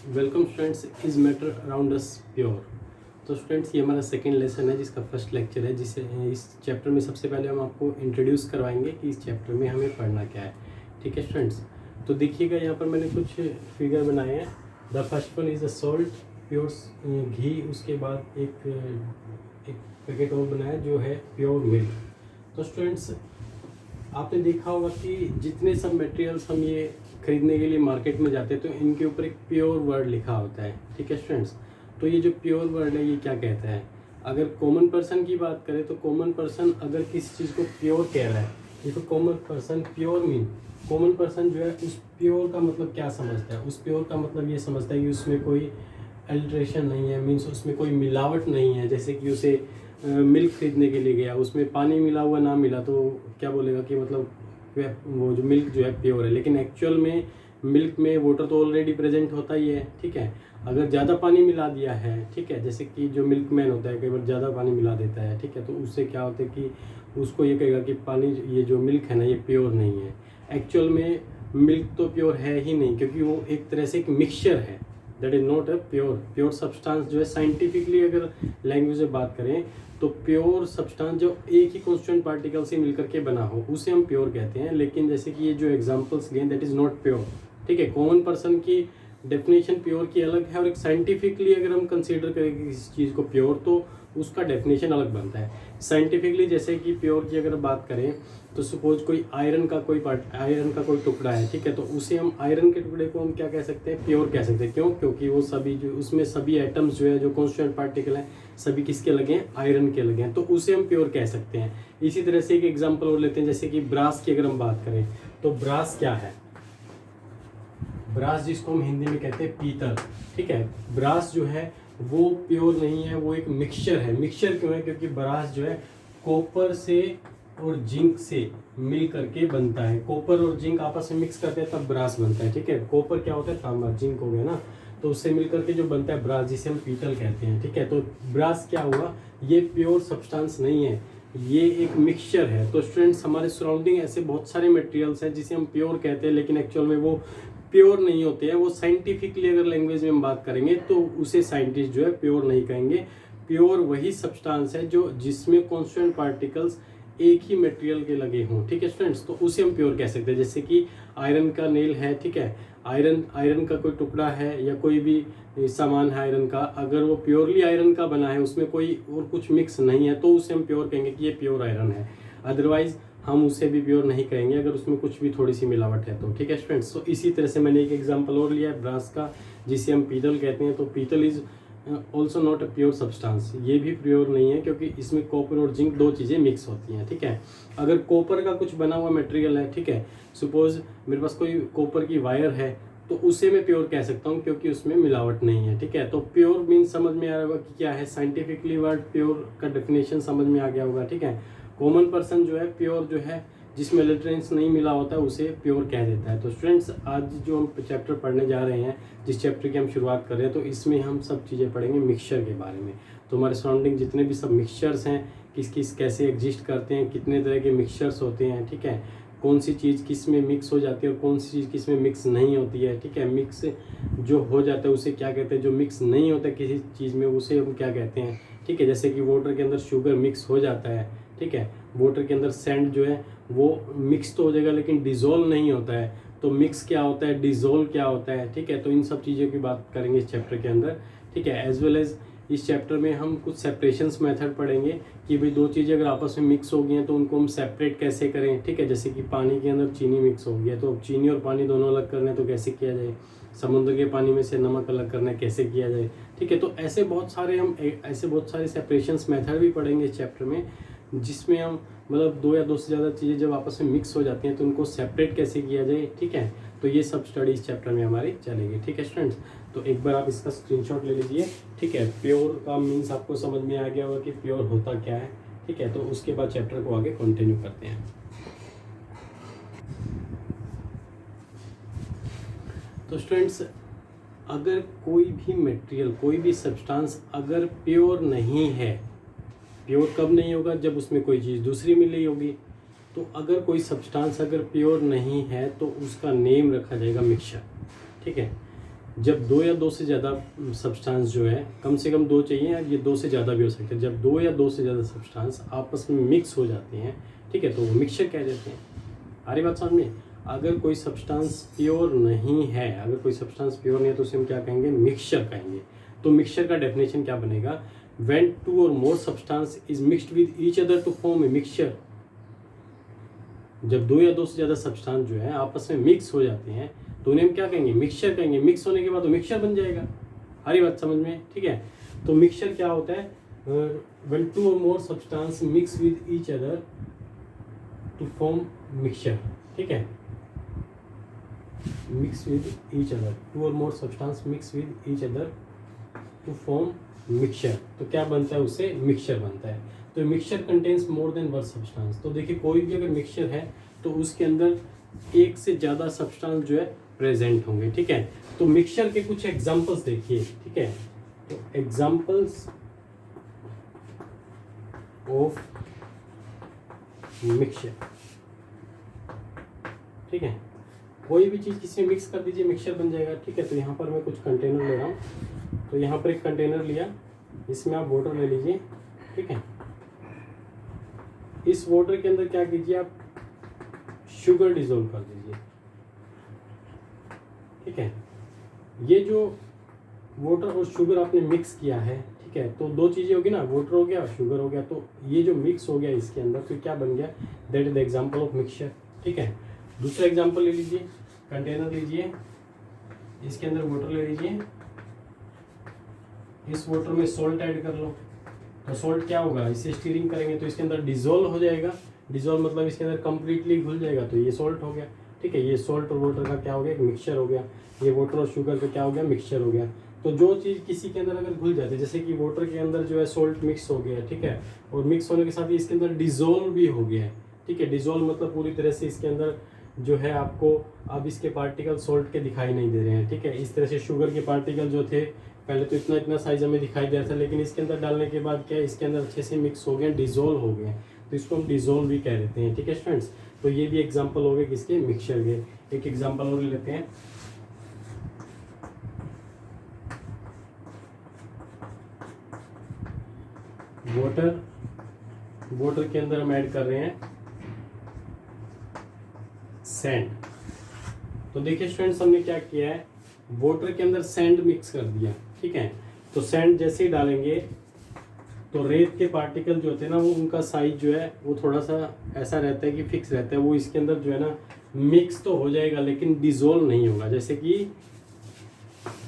Welcome students, is matter around us pure. तो students, ये हमारा सेकेंड लेसन है जिसका फर्स्ट लेक्चर है, जिसे इस चैप्टर में सबसे पहले हम आपको इंट्रोड्यूस करवाएंगे कि इस चैप्टर में हमें पढ़ना क्या है। ठीक है स्टूडेंट्स, तो देखिएगा यहाँ पर मैंने कुछ फिगर बनाए हैं। The first one is a salt, pure ghee. उसके बाद एक पैकेट और बनाया जो है प्योर मिल्क। तो स्टूडेंट्स, आपने देखा होगा कि जितने सब मटेरियल्स हम ये खरीदने के लिए मार्केट में जाते हैं तो इनके ऊपर एक प्योर वर्ड लिखा होता है। ठीक है स्टूडेंट्स, तो ये जो प्योर वर्ड है ये क्या कहता है? अगर कॉमन पर्सन की बात करें तो कॉमन पर्सन अगर किसी चीज़ को प्योर कह रहा है, देखो common person pure mean, common person जो है उस प्योर का मतलब क्या समझता है? उस प्योर का मतलब ये समझता है कि उसमें कोई अल्ट्रेशन नहीं है, मीन्स उसमें कोई मिलावट नहीं है। जैसे कि उसे मिल्क खरीदने के लिए गया, उसमें पानी मिला हुआ ना मिला तो क्या बोलेगा कि मतलब वो जो मिल्क जो है प्योर है। लेकिन एक्चुअल में मिल्क में वाटर तो ऑलरेडी प्रेजेंट होता ही है। ठीक है, अगर ज़्यादा पानी मिला दिया है, ठीक है, जैसे कि जो मिल्क मैन होता है कई बार ज़्यादा पानी मिला देता है, ठीक है, तो उससे क्या होता है कि उसको ये कहेगा कि पानी, ये जो मिल्क है ना ये प्योर नहीं है। एक्चुअल में मिल्क तो प्योर है ही नहीं, क्योंकि वो एक तरह से एक मिक्सचर है। That is not a pure substance. जो है साइंटिफिकली अगर लैंग्वेज में बात करें तो प्योर सब्सटेंस जो एक ही कॉन्स्टेंट पार्टिकल से मिलकर के बना हो उसे हम प्योर कहते हैं। लेकिन जैसे कि ये जो एग्जांपल्स लिए दैट इज़ नॉट प्योर। ठीक है, कॉमन पर्सन की डेफिनेशन प्योर की अलग है और एक साइंटिफिकली अगर हम कंसीडर करें किसी चीज़ को प्योर तो उसका डेफिनेशन अलग बनता है। साइंटिफिकली जैसे कि प्योर की अगर बात करें तो सपोज कोई आयरन का कोई टुकड़ा है, ठीक है, तो उसे हम आयरन के टुकड़े को हम क्या कह सकते हैं? प्योर कह सकते हैं। क्यों? क्योंकि वो सभी जो उसमें सभी एटम्स जो है, जो कॉन्स्टेंट पार्टिकल हैं, सभी किसके लगे हैं? आयरन के लगे हैं, तो उसे हम प्योर कह सकते हैं। इसी तरह से एक एग्जाम्पल और लेते हैं, जैसे कि ब्रास की अगर हम बात करें तो ब्रास क्या है? ब्रास जिसको हम हिंदी में कहते हैं पीतल। ठीक है, ब्रास जो है वो प्योर नहीं है, वो एक मिक्सचर है। मिक्सचर क्यों है? क्योंकि ब्रास जो है कॉपर से और जिंक से मिल करके बनता है। कॉपर और जिंक आपस में मिक्स करते हैं तब ब्रास बनता है। ठीक है, कॉपर क्या होता है? तांबा, जिंक हो गया ना, तो उससे मिल करके जो बनता है ब्रास, जिसे हम पीतल कहते हैं। ठीक है, तो ब्रास क्या हुआ? ये प्योर सब्सटेंस नहीं है, ये एक मिक्सचर है। तो स्टूडेंट्स, हमारे सराउंडिंग ऐसे बहुत सारे मटेरियल्स हैं जिसे हम प्योर कहते हैं, लेकिन एक्चुअल में वो प्योर नहीं होते हैं। वो साइंटिफिकली अगर लैंग्वेज में हम बात करेंगे तो उसे साइंटिस्ट जो है प्योर नहीं कहेंगे। प्योर वही सब्सटेंस है जो जिसमें कॉन्स्टेंट पार्टिकल्स एक ही मटेरियल के लगे हों। ठीक है स्टूडेंट्स, तो उसे हम प्योर कह सकते हैं। जैसे कि आयरन का नेल है, ठीक है, आयरन का कोई टुकड़ा है या कोई भी सामान है आयरन का, अगर वो प्योरली आयरन का बना है, उसमें कोई और कुछ मिक्स नहीं है, तो उसे हम प्योर कहेंगे कि ये प्योर आयरन है। अदरवाइज हम उसे भी प्योर नहीं कहेंगे अगर उसमें कुछ भी थोड़ी सी मिलावट है तो। ठीक है स्टूडेंट्स, तो इसी तरह से मैंने एक एग्जांपल और लिया है ब्रास का, जिसे हम पीतल कहते हैं। तो पीतल is also not a pure substance, ये भी प्योर नहीं है क्योंकि इसमें कॉपर और जिंक दो चीज़ें मिक्स होती हैं। ठीक है, अगर कॉपर का कुछ बना हुआ मटेरियल है, ठीक है, सपोज मेरे पास कोई कॉपर की वायर है, तो उसे मैं प्योर कह सकता हूँ क्योंकि उसमें मिलावट नहीं है। ठीक है, तो प्योर मीन्स समझ में आ रहा होगा कि क्या है। साइंटिफिकली वर्ड प्योर का डेफिनेशन समझ में आ गया होगा। ठीक है, कॉमन पर्सन जो है प्योर जो है जिसमें इलेक्ट्रॉनिक्स नहीं मिला होता है उसे प्योर कह देता है। तो स्टूडेंट्स, आज जो हम चैप्टर पढ़ने जा रहे हैं, जिस चैप्टर की हम शुरुआत कर रहे हैं, तो इसमें हम सब चीज़ें पढ़ेंगे मिक्सचर के बारे में। तो हमारे सराउंडिंग जितने भी सब मिक्सचर्स हैं, किस किस कैसे एग्जिस्ट करते हैं, कितने तरह के मिक्सचर्स होते हैं, ठीक है, कौन सी चीज़ किस में मिक्स हो जाती है और कौन सी चीज़ किस में मिक्स नहीं होती है। ठीक है, मिक्स जो हो जाता है उसे क्या कहते हैं? जो मिक्स नहीं होता किसी चीज़ में उसे हम क्या कहते हैं? ठीक है, जैसे कि वाटर के अंदर शुगर मिक्स हो जाता है, ठीक है, वाटर के अंदर सैंड जो है वो मिक्स तो हो जाएगा लेकिन डिज़ोल्व नहीं होता है। तो मिक्स क्या होता है, डिज़ोल्व क्या होता है? ठीक है, तो इन सब चीज़ों की बात करेंगे इस चैप्टर के अंदर। ठीक है, एज वेल एज इस चैप्टर में हम कुछ सेपरेशंस मेथड पढ़ेंगे कि भाई दो चीज़ें अगर आपस में मिक्स हो गई हैं तो उनको हम सेपरेट कैसे करें। ठीक है, जैसे कि पानी के अंदर चीनी मिक्स हो गई है, तो अब चीनी और पानी दोनों अलग करने तो कैसे किया जाए? समुद्र के पानी में से नमक अलग करना कैसे किया जाए? ठीक है, तो ऐसे बहुत सारे सेपरेशंस मेथड भी पढ़ेंगे इस चैप्टर में, जिसमें हम मतलब दो या दो से ज़्यादा चीज़ें जब आपस में मिक्स हो जाती हैं तो उनको सेपरेट कैसे किया जाए। ठीक है, तो ये सब स्टडी इस चैप्टर में हमारी चलेगी। ठीक है स्टूडेंट्स, तो एक बार आप इसका स्क्रीनशॉट ले लीजिए। ठीक है, प्योर का मीन्स आपको समझ में आ गया होगा कि प्योर होता क्या है। ठीक है, तो उसके बाद चैप्टर को आगे कंटिन्यू करते हैं। तो स्टूडेंट्स, अगर कोई भी मटेरियल, कोई भी सब्सटेंस अगर प्योर नहीं है, प्योर कब नहीं होगा? जब उसमें कोई चीज़ दूसरी मिली होगी। तो अगर कोई सब्सटेंस अगर प्योर नहीं है तो उसका नेम रखा जाएगा मिक्सचर। ठीक है, जब दो या दो से ज़्यादा सब्सटेंस जो है, कम से कम दो चाहिए या ये दो से ज़्यादा भी हो सकते हैं, जब दो या दो से ज़्यादा सब्सटेंस आपस में मिक्स हो जाते हैं, ठीक है, तो वो मिक्सचर कह देते हैं। आ रही बात समझ में? अगर कोई सब्सटेंस प्योर नहीं है, अगर कोई सब्सटेंस प्योर नहीं है तो उसे हम क्या कहेंगे? मिक्सचर कहेंगे। तो मिक्सचर का डेफिनेशन क्या बनेगा? व्हेन टू और more substance is mixed with each other to form a mixture. जब दो या दो से ज़्यादा सब्सटेंस जो है आपस में मिक्स हो जाते हैं तो उन्हें हम क्या कहेंगे? मिक्सचर कहेंगे। मिक्स होने के बाद वो मिक्सचर बन जाएगा। हरी बात समझ में? ठीक है। तो मिक्सचर क्या होता है? व्हेन टू और more substance mix with each other to form mixture. ठीक है, mix with each other, two और more substance mix with each other to form mixture. तो क्या बनता है? उससे मिक्सचर बनता है। तो mixture contains more than one substance. तो देखिए कोई भी अगर मिक्सचर है तो उसके अंदर एक से ज़्यादा सब्सटेंस जो है प्रेजेंट होंगे। ठीक है, तो मिक्सचर के कुछ एग्जांपल्स देखिए। ठीक है, तो एग्जांपल्स ऑफ मिक्सचर। ठीक है, कोई भी चीज़ किसी में मिक्स कर दीजिए, मिक्सचर बन जाएगा। ठीक है, तो यहाँ पर मैं कुछ कंटेनर ले रहा हूँ। तो यहाँ पर एक कंटेनर लिया, इसमें आप वाटर ले लीजिए। ठीक है, इस वाटर के अंदर क्या कीजिए? आप शुगर डिसॉल्व कर दीजिए। ठीक है, ये जो वाटर और शुगर आपने मिक्स किया है, ठीक है, तो दो चीज़ें होगी ना, वाटर हो गया और शुगर हो गया। तो ये जो मिक्स हो गया इसके अंदर, तो क्या बन गया? That is the example of mixture. ठीक है, दूसरा एग्जांपल ले लीजिए। कंटेनर लीजिए, इसके अंदर वाटर ले लीजिए, इस वाटर में सॉल्ट ऐड कर लो। तो सॉल्ट क्या होगा? इसे स्टीरिंग करेंगे तो इसके अंदर डिसॉल्व हो जाएगा। डिसॉल्व मतलब इसके अंदर कंप्लीटली घुल जाएगा, तो ये सॉल्ट हो गया। ठीक है, ये सॉल्ट और वाटर का क्या हो गया? एक मिक्सचर हो गया। ये वाटर और शुगर का क्या हो गया? मिक्सचर हो गया। तो जो चीज़ किसी के अंदर अगर घुल जाती है, जैसे कि वाटर के अंदर जो है सॉल्ट मिक्स हो गया, ठीक है, और मिक्स होने के साथ ही इसके अंदर डिसॉल्व भी हो गया है। ठीक है, डिसॉल्व मतलब पूरी तरह से इसके अंदर जो है आपको अब इसके पार्टिकल सॉल्ट के दिखाई नहीं दे रहे हैं। ठीक है, इस तरह से शुगर के पार्टिकल जो थे पहले तो इतना इतना साइज हमें दिखाई दे रहा था, लेकिन इसके अंदर डालने के बाद क्या है? इसके अंदर अच्छे से मिक्स हो गए, डिसॉल्व हो गए। तो इसको हम डिसॉल्व भी कह देते हैं। ठीक है स्टूडेंट्स, तो ये भी एग्जांपल हो गए किसके? मिक्सचर के। एक एग्जांपल और लेते हैं। वाटर के अंदर हम ऐड कर रहे हैं सैंड। तो देखिए स्टूडेंट्स, हमने क्या किया है? वाटर के अंदर सैंड मिक्स कर दिया। ठीक है, तो सैंड जैसे ही डालेंगे तो रेत के पार्टिकल जो होते हैं ना, वो उनका साइज जो है वो थोड़ा सा ऐसा रहता है कि फिक्स रहता है। वो इसके अंदर जो है ना मिक्स तो हो जाएगा लेकिन डिसॉल्व नहीं होगा। जैसे कि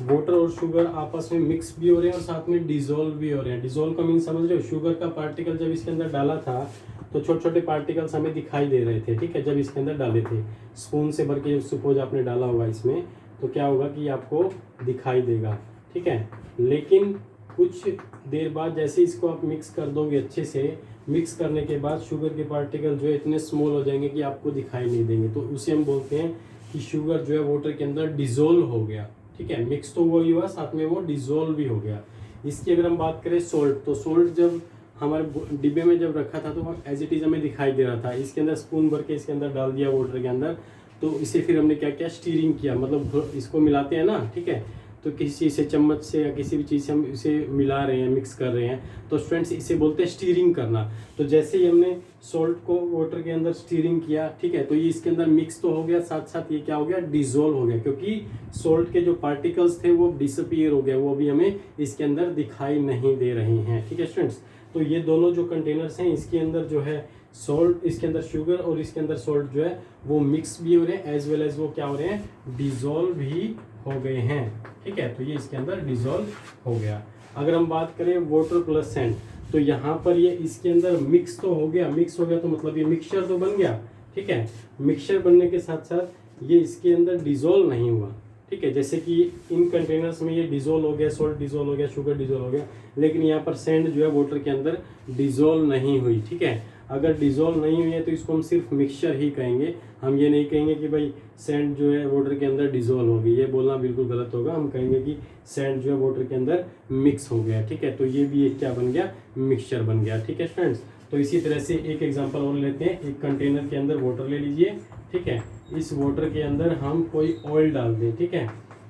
वाटर और शुगर आपस में मिक्स भी हो रहे हैं और साथ में डिसॉल्व भी हो रहे हैं। डिसॉल्व का मीन समझ रहे हो? शुगर का पार्टिकल जब इसके अंदर डाला था तो छोटे छोटे पार्टिकल्स हमें दिखाई दे रहे थे। ठीक है, जब इसके अंदर डाले थे, स्पून से भर के सपोज आपने डाला होगा इसमें, तो क्या होगा कि आपको दिखाई देगा। ठीक है, लेकिन कुछ देर बाद जैसे इसको आप मिक्स कर दोगे अच्छे से, मिक्स करने के बाद शुगर के पार्टिकल जो है इतने स्मॉल हो जाएंगे कि आपको दिखाई नहीं देंगे। तो उसे हम बोलते हैं कि शुगर जो है वाटर के अंदर डिसॉल्व हो गया। ठीक है, मिक्स तो वही हुआ, साथ में वो डिसॉल्व भी हो गया। इसकी अगर हम बात करें सोल्ट, तो सोल्ट जब हमारे डिब्बे में जब रखा था तो एज इट इज़ हमें दिखाई दे रहा था। इसके अंदर स्पून भर के इसके अंदर डाल दिया वाटर के अंदर, तो इसे फिर हमने क्या किया? स्टीरिंग किया। मतलब इसको मिलाते हैं ना, ठीक है, तो किसी चीज़ से, चम्मच से या किसी भी चीज़ से हम इसे मिला रहे हैं, मिक्स कर रहे हैं, तो स्टूडेंट्स इसे बोलते हैं स्टीरिंग करना। तो जैसे ही हमने सॉल्ट को वाटर के अंदर स्टीरिंग किया, ठीक है, तो ये इसके अंदर मिक्स तो हो गया, साथ साथ ये क्या हो गया? डिसॉल्व हो गया, क्योंकि सॉल्ट के जो पार्टिकल्स थे वो डिसअपीयर हो गया, वो अभी हमें इसके अंदर दिखाई नहीं दे रहे हैं। ठीक है स्टूडेंट्स, तो ये दोनों जो कंटेनर्स हैं इसके अंदर जो है सॉल्ट, इसके अंदर शुगर और इसके अंदर सॉल्ट जो है वो मिक्स भी हो रहे हैं, एज वेल एज वो क्या हो रहे हैं? डिसॉल्व भी हो गए हैं। ठीक है, तो ये इसके अंदर डिसॉल्व हो गया। अगर हम बात करें वाटर प्लस सैंड, तो यहाँ पर ये इसके अंदर मिक्स तो हो गया। मिक्स हो गया तो मतलब ये मिक्सचर तो बन गया। ठीक है, मिक्सचर बनने के साथ साथ ये इसके अंदर डिसॉल्व नहीं हुआ। ठीक है, जैसे कि इन कंटेनर्स में ये डिसॉल्व हो गया, सॉल्ट डिसॉल्व हो गया, शुगर डिसॉल्व हो गया, लेकिन यहाँ पर सैंड जो है वाटर के अंदर डिसॉल्व नहीं हुई। ठीक है, अगर डिसॉल्व नहीं हुई है तो इसको हम सिर्फ मिक्सचर ही कहेंगे। हम ये नहीं कहेंगे कि भाई सैंड जो है वाटर के अंदर डिसॉल्व हो गई, ये बोलना बिल्कुल गलत होगा। हम कहेंगे कि सैंड जो है वाटर के अंदर मिक्स हो गया। ठीक है, तो ये भी एक क्या बन गया? मिक्सचर बन गया। ठीक है फ्रेंड्स, तो इसी तरह से एक एग्जांपल और लेते हैं। एक कंटेनर के अंदर वाटर ले लीजिए। ठीक है, इस वाटर के अंदर हम कोई ऑयल डाल दें। ठीक है,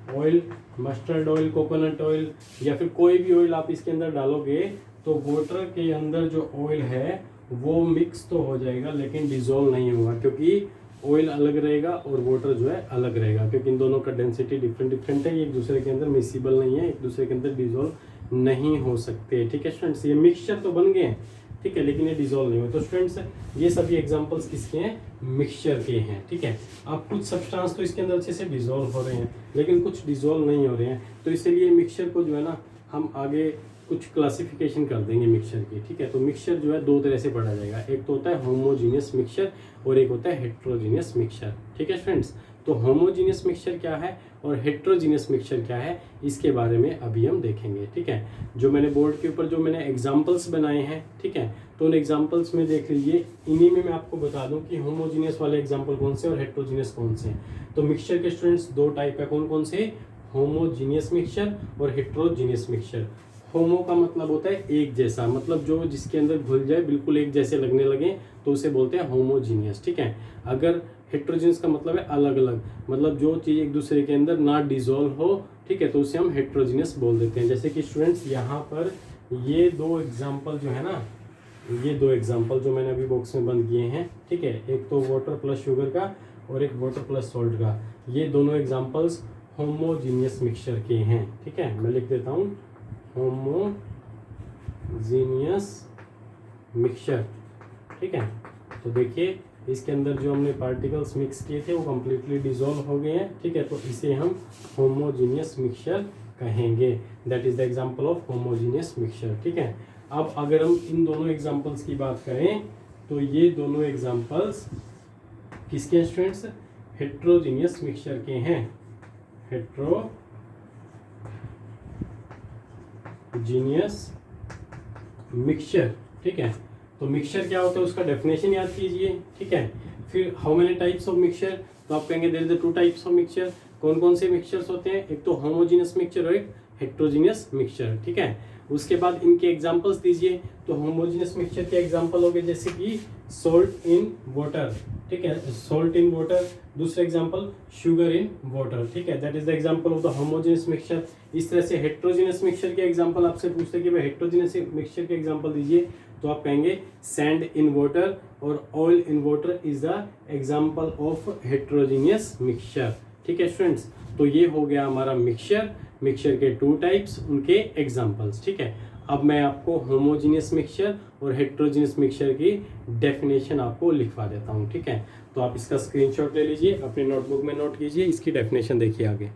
oil, mustard oil, coconut oil या फिर कोई भी ऑयल आप इसके अंदर डालोगे तो वाटर के अंदर जो ऑयल है वो मिक्स तो हो जाएगा लेकिन डिजोल्व नहीं होगा, क्योंकि ऑयल अलग रहेगा और वाटर जो है अलग रहेगा, क्योंकि इन दोनों का डेंसिटी डिफरेंट है, ये एक दूसरे के अंदर मिसिबल नहीं है, एक दूसरे के अंदर डिजोल्व नहीं हो सकते। ठीक है स्टूडेंट्स, ये मिक्सचर तो बन गए हैं, ठीक है, लेकिन ये डिजोल्व नहीं हुए। तो स्टूडेंट्स ये सभी एग्जांपल्स किसके हैं? मिक्सचर के हैं। ठीक है, अब कुछ सब्सटेंस तो इसके अंदर अच्छे से डिजोल्व हो रहे हैं लेकिन कुछ डिजोल्व नहीं हो रहे हैं, तो इसलिए मिक्सचर को जो है ना हम आगे कुछ क्लासिफिकेशन कर देंगे मिक्सचर की। ठीक है, तो मिक्सचर जो है दो तरह से पढ़ा जाएगा, एक तो होता है होमोजीनियस मिक्सचर और एक होता है हेट्रोजीनियस मिक्सचर। ठीक है फ्रेंड्स, तो होमोजीनियस मिक्सचर क्या है और हेट्रोजीनियस मिक्सचर क्या है इसके बारे में अभी हम देखेंगे। ठीक है, जो मैंने बोर्ड के ऊपर जो मैंने एग्जाम्पल्स बनाए हैं, ठीक है, तो उन एग्जाम्पल्स में देख लीजिए, इन्हीं में मैं आपको बता दूं कि होमोजीनियस वाले एग्जाम्पल कौन से और हेट्रोजीनियस कौन से हैं। तो मिक्सचर के स्टूडेंट्स दो टाइप है, कौन कौन से? होमोजीनियस मिक्सचर और हेट्रोजीनियस मिक्सचर। होमो का मतलब होता है एक जैसा, मतलब जो जिसके अंदर घुल जाए, बिल्कुल एक जैसे लगने लगे तो उसे बोलते हैं होमोजीनियस। ठीक है, अगर हेट्रोजीनियस का मतलब है अलग अलग, मतलब जो चीज़ एक दूसरे के अंदर ना डिजोल्व हो, ठीक है, तो उसे हम हेट्रोजीनियस बोल देते हैं। जैसे कि स्टूडेंट्स यहाँ पर ये दो एग्जाम्पल जो है ना, ये दो एग्जाम्पल जो मैंने अभी बॉक्स में बंद किए हैं, ठीक है, एक तो वाटर प्लस शुगर का और एक वाटर प्लस सॉल्ट का, ये दोनों एग्जाम्पल्स होमोजीनियस मिक्सचर के हैं। ठीक है, मैं लिख देता हूँ होमोजीनियस मिक्सचर। ठीक है, तो देखिए इसके अंदर जो हमने पार्टिकल्स मिक्स किए थे वो कम्प्लीटली डिजोल्व हो गए हैं। ठीक है, तो इसे हम होमोजीनियस मिक्सचर कहेंगे, that is the example of homogeneous mixture. ठीक है, अब अगर हम इन दोनों एग्जांपल्स की बात करें तो ये दोनों एग्जांपल्स किसके हैं स्टूडेंट्स? हेट्रोजीनियस मिक्सचर के हैं, हेट्रोजीनियस मिक्सचर। ठीक है, तो मिक्सचर क्या होता है उसका डेफिनेशन याद कीजिए। ठीक है, फिर how many types of mixture, तो आप कहेंगे there is two types of mixture. कौन कौन से मिक्सचर्स होते हैं? एक तो होमोजीनियस मिक्सचर और एक हेट्रोजीनियस मिक्सचर। ठीक है, उसके बाद इनके एग्जांपल्स दीजिए। तो होमोजीनियस मिक्सचर के एग्जांपल हो गए जैसे कि सॉल्ट इन वाटर। ठीक है, सॉल्ट इन वाटर। दूसरा एग्जांपल शुगर इन वाटर। ठीक है, that is the example of the homogeneous mixture. इस तरह से हेट्रोजीनियस मिक्सचर के एग्जांपल आपसे पूछते हैं कि भाई हेट्रोजीनियस मिक्सचर के एग्जांपल दीजिए, तो आप कहेंगे सैंड इन वाटर और oil in water is the example of heterogeneous mixture. ठीक है स्टूडेंट्स, तो ये हो गया हमारा मिक्सचर, मिक्सचर के टू टाइप्स, उनके एग्जांपल्स। ठीक है, अब मैं आपको होमोजीनियस मिक्सचर और हेट्रोजीनियस मिक्सचर की डेफिनेशन आपको लिखवा देता हूँ। ठीक है, तो आप इसका स्क्रीनशॉट ले लीजिए, अपनी नोटबुक में नोट कीजिए, इसकी डेफिनेशन देखिए आगे।